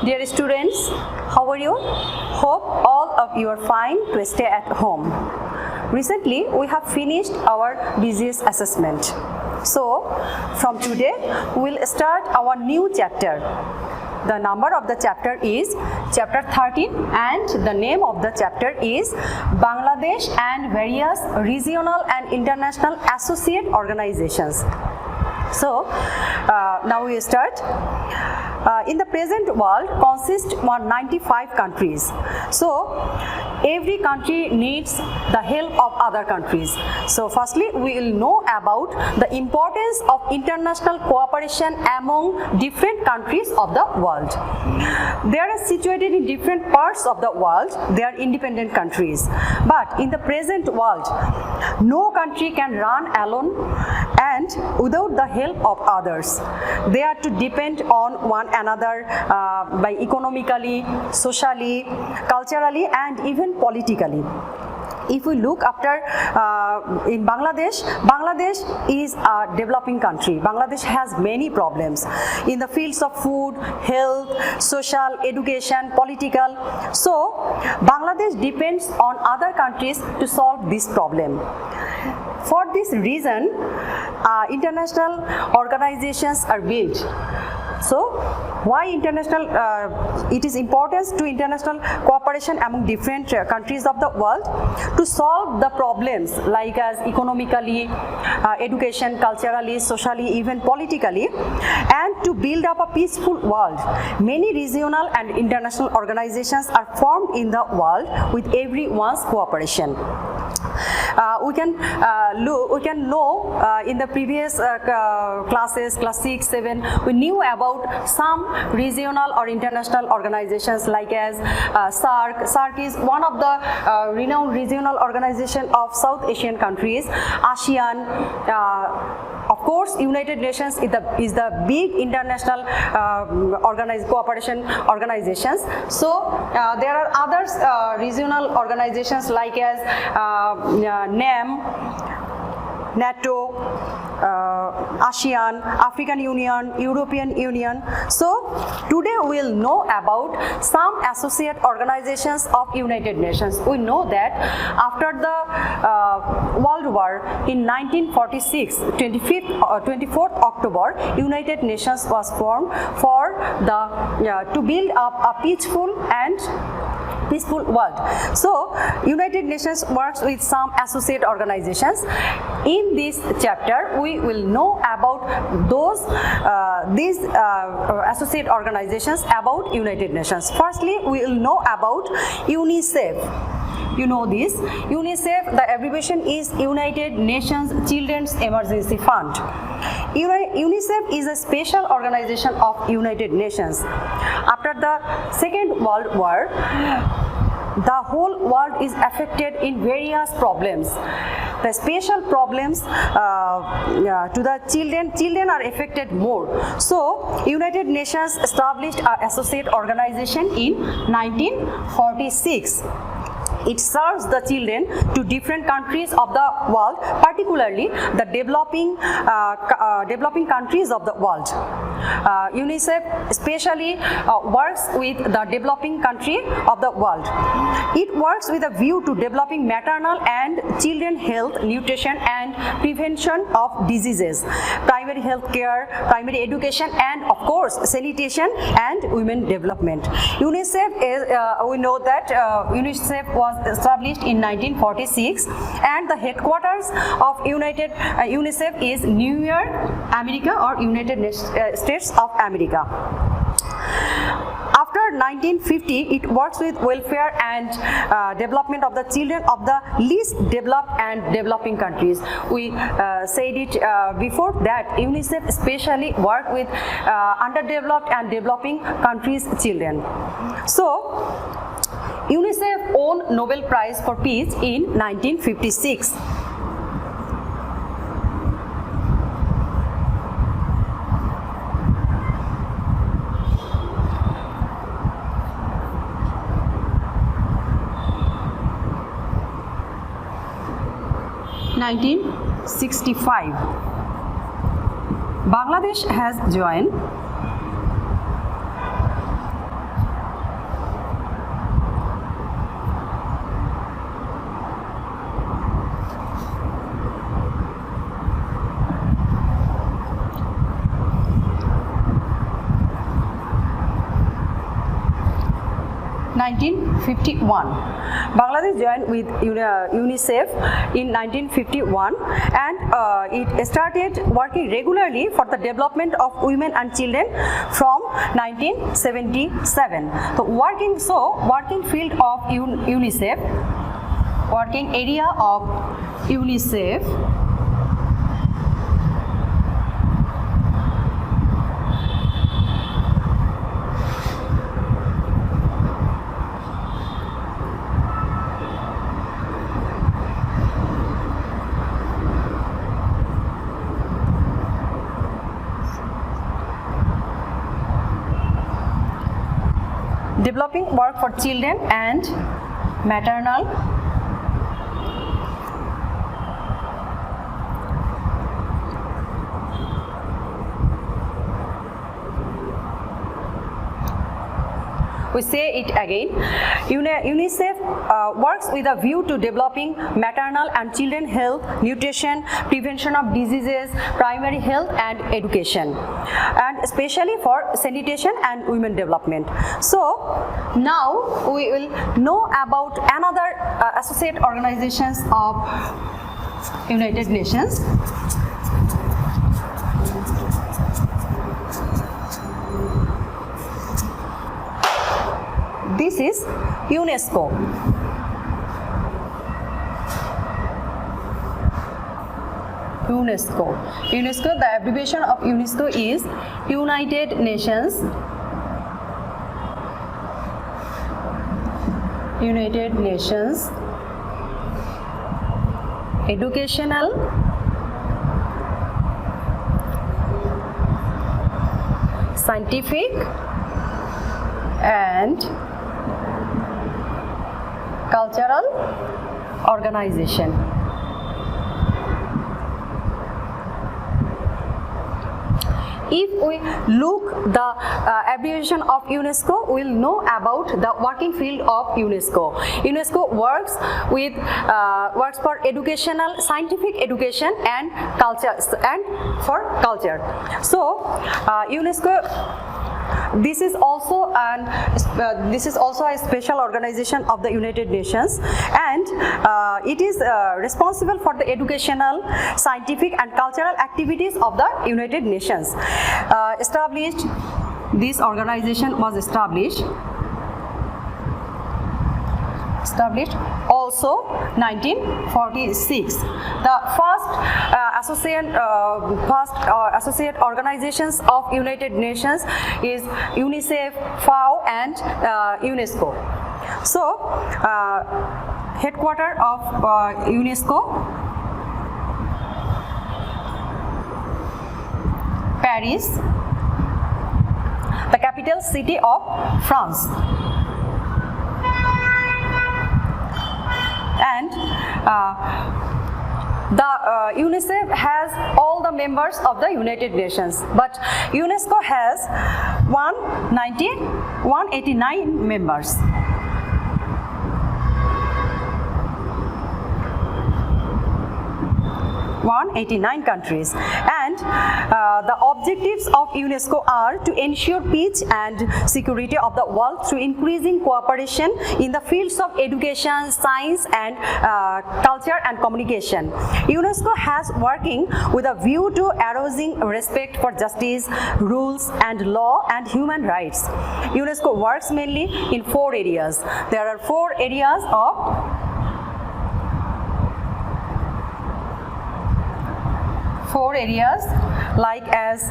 Dear students, how are you? Hope all of you are fine to stay at home. Recently, we have finished our business assessment. So, from today, we will start our new chapter. The number of the chapter is chapter 13 and the name of the chapter is Bangladesh and various regional and international associate organizations. So, now we start. In the present world consists of 95 countries. So, every country needs the help of other countries. So, firstly, we will know about the importance of international cooperation among different countries of the world. They are situated in different parts of the world. They are independent countries. But in the present world, no country can run alone and without the help of others. They are to depend on one another by economically, socially, culturally and even politically. If we look after in Bangladesh, Bangladesh is a developing country. Bangladesh has many problems in the fields of food, health, social, education, political. So, Bangladesh depends on other countries to solve this problem. For this reason, international organizations are built. So, why international? It is important to international cooperation among different countries of the world to solve the problems like as economically, education, culturally, socially, even politically, and to build up a peaceful world. Many regional and international organizations are formed in the world with everyone's cooperation. We can know in the previous classes, class 6, 7, we knew about some regional or international organizations like as SAARC. SAARC is one of the renowned regional organization of South Asian countries. ASEAN, of course, United Nations is the big international cooperation organizations. So there are other regional organizations like as NAM, NATO, ASEAN, African Union, European Union. So today we will know about some associate organizations of United Nations. We know that after the World War in 1946, 24th October, United Nations was formed for to build up a peaceful world. So, United Nations works with some associate organizations. In this chapter, we will know about these associate organizations about United Nations. Firstly, we will know about UNICEF. You know this. UNICEF, the abbreviation is United Nations Children's Emergency Fund. UNICEF is a special organization of United Nations. After the Second World War, the whole world is affected in various problems. The special problems to the children are affected more. So, United Nations established an associate organization in 1946. It serves the children to different countries of the world, particularly the developing countries of the world. UNICEF especially works with the developing country of the world. It works with a view to developing maternal and children health, nutrition and prevention of diseases, primary health care, primary education and of course sanitation and women development. UNICEF is, we know that UNICEF was established in 1946 and the headquarters of UNICEF is New York, America or United States of America. After 1950, it works with welfare and development of the children of the least developed and developing countries. We said it before that UNICEF especially work with underdeveloped and developing countries' children. So, UNICEF won Nobel Prize for Peace in 1956. (1965). Bangladesh has joined 1951. Bangladesh joined with UNICEF in 1951 and it started working regularly for the development of women and children from 1977. So working field of UNICEF, working area of UNICEF developing work for children and maternal we say it again. UNICEF works with a view to developing maternal and children health, nutrition, prevention of diseases, primary health and education, and especially for sanitation and women development. So now we will know about another associate organizations of United Nations. This is UNESCO. UNESCO, the abbreviation of UNESCO is United Nations. United Nations Educational Scientific and Cultural Organization. If we look the abbreviation of UNESCO, we will know about the working field of UNESCO. UNESCO works for educational, scientific education and culture and for culture. So UNESCO. This is also a special organization of the United Nations, and it is responsible for the educational, scientific and cultural activities of the United Nations. This organization was established also 1946. The first associate organizations of United Nations is UNICEF, FAO and UNESCO. So headquarters of UNESCO, Paris, the capital city of France. And UNICEF has all the members of the United Nations, but UNESCO has 189 members. 189 countries, and the objectives of UNESCO are to ensure peace and security of the world through increasing cooperation in the fields of education, science and culture and communication. UNESCO has working with a view to arousing respect for justice, rules and law and human rights. UNESCO works mainly in 4 areas. There are 4 areas of like as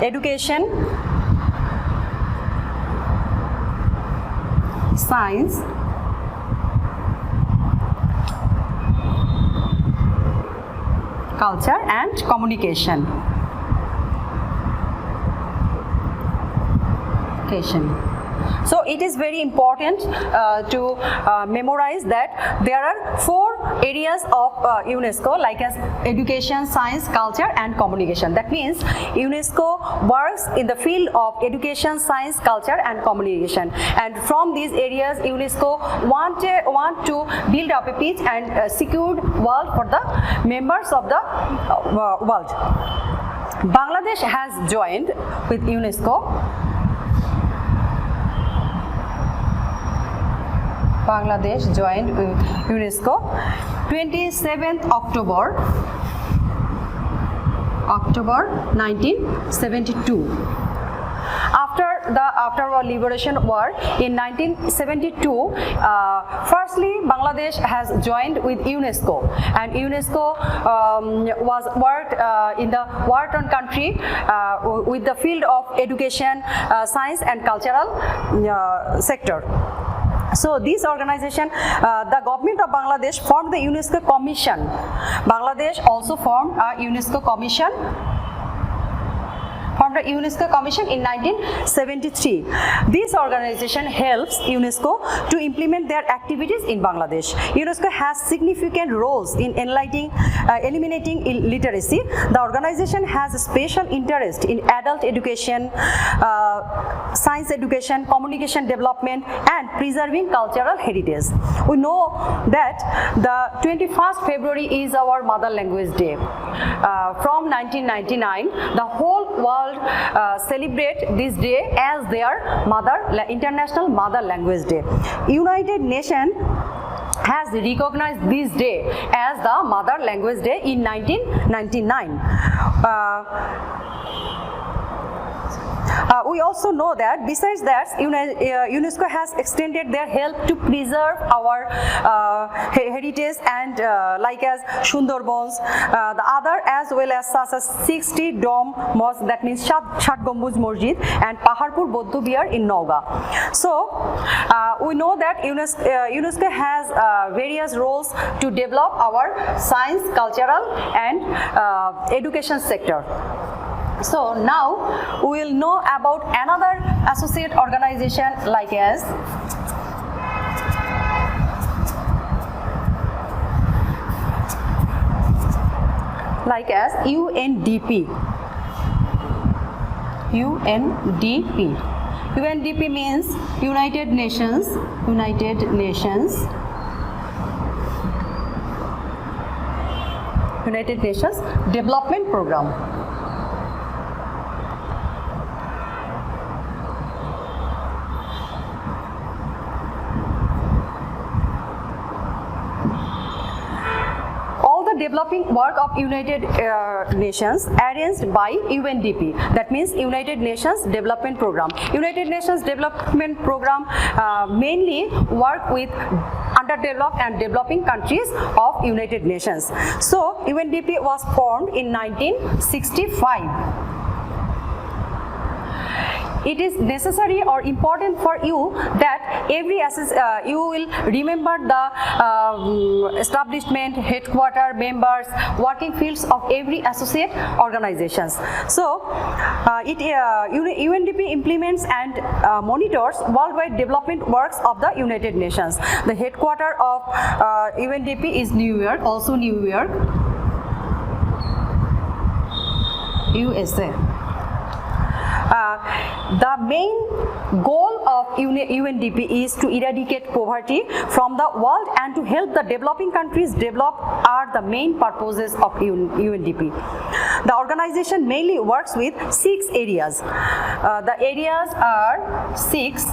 education, science, culture and communication. So it is very important to memorize that there are 4 areas of UNESCO, like as education, science, culture and communication. That means UNESCO works in the field of education, science, culture and communication. And from these areas, UNESCO want to build up a peace and secured world for the members of the world. Bangladesh has joined with UNESCO Bangladesh joined UNESCO 27th October 1972. After our liberation war in 1972, firstly Bangladesh has joined with UNESCO, and UNESCO was worked in the war-torn country with the field of education, science and cultural sector. So this organization, the government of Bangladesh formed the UNESCO Commission. Bangladesh also formed a UNESCO Commission. Formed a UNESCO Commission in 1973. This organization helps UNESCO to implement their activities in Bangladesh. UNESCO has significant roles in eliminating illiteracy. The organization has a special interest in adult education, science education, communication development, and preserving cultural heritage. We know that the 21st February is our Mother Language Day. From 1999, the whole world celebrate this day as their International Mother Language Day. United Nations has recognized this day as the Mother Language Day in 1999. We also know that besides that, UNESCO has extended their help to preserve our heritage and like as Sundarbans, the other as well as such as 60 Dome Mosque, that means Shat Gambuz Masjid, and Paharpur Bodh Bihar in Nauga. So we know that UNESCO has various roles to develop our science, cultural and education sector. So now we will know about another associate organization like as UNDP. UNDP means United Nations Development Program. Developing work of United Nations arranged by UNDP, that means United Nations Development Program. United Nations Development Program mainly work with underdeveloped and developing countries of United Nations. So UNDP was formed in 1965. It is necessary or important for you that you will remember the establishment, headquarter, members, working fields of every associate organizations. So UNDP implements and monitors worldwide development works of the United Nations. The headquarter of UNDP is New York, USA. The main goal of UNDP is to eradicate poverty from the world and to help the developing countries develop are the main purposes of UNDP. The organization mainly works with 6 areas. The areas are 6.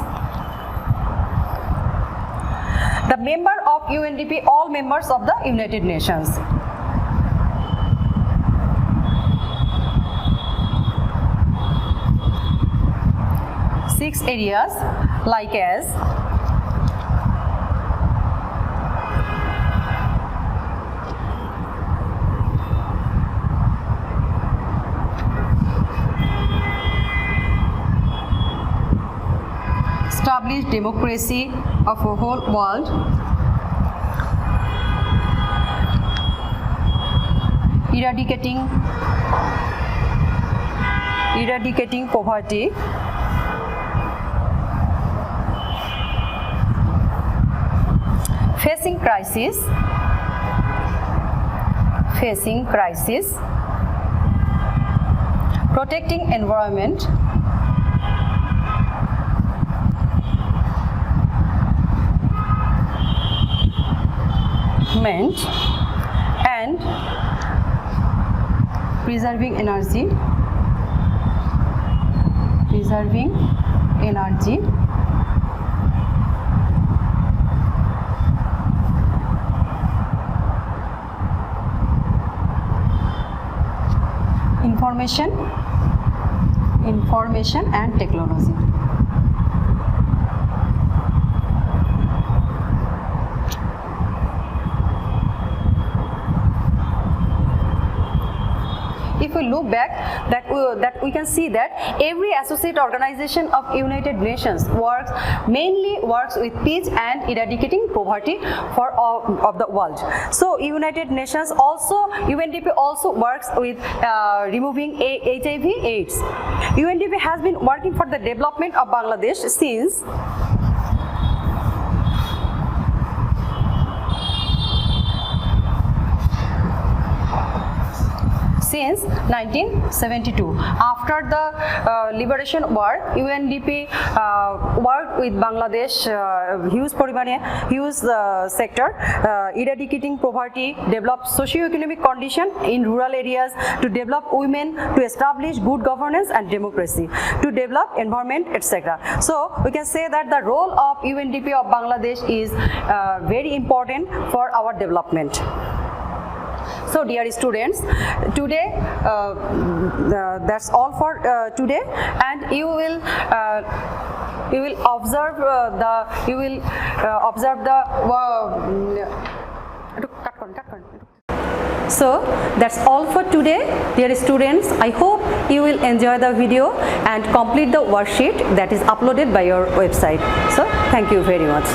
The member of UNDP, all members of the United Nations. Six areas like as establish democracy of a whole world, eradicating poverty, facing crisis, protecting environment, and preserving energy, information and technology. If we look back, that we can see that every associate organization of United Nations mainly works with peace and eradicating poverty for all of the world. So United Nations also, UNDP also works with removing HIV/AIDS. UNDP has been working for the development of Bangladesh since since 1972. After the liberation war, UNDP worked with Bangladesh huge sector, eradicating poverty, develop socio-economic condition in rural areas, to develop women, to establish good governance and democracy, to develop environment, etc. So we can say that the role of UNDP of Bangladesh is very important for our development. So dear students, today that's all for today, and you will observe So that's all for today, dear students. I hope you will enjoy the video and complete the worksheet that is uploaded by your website. So thank you very much.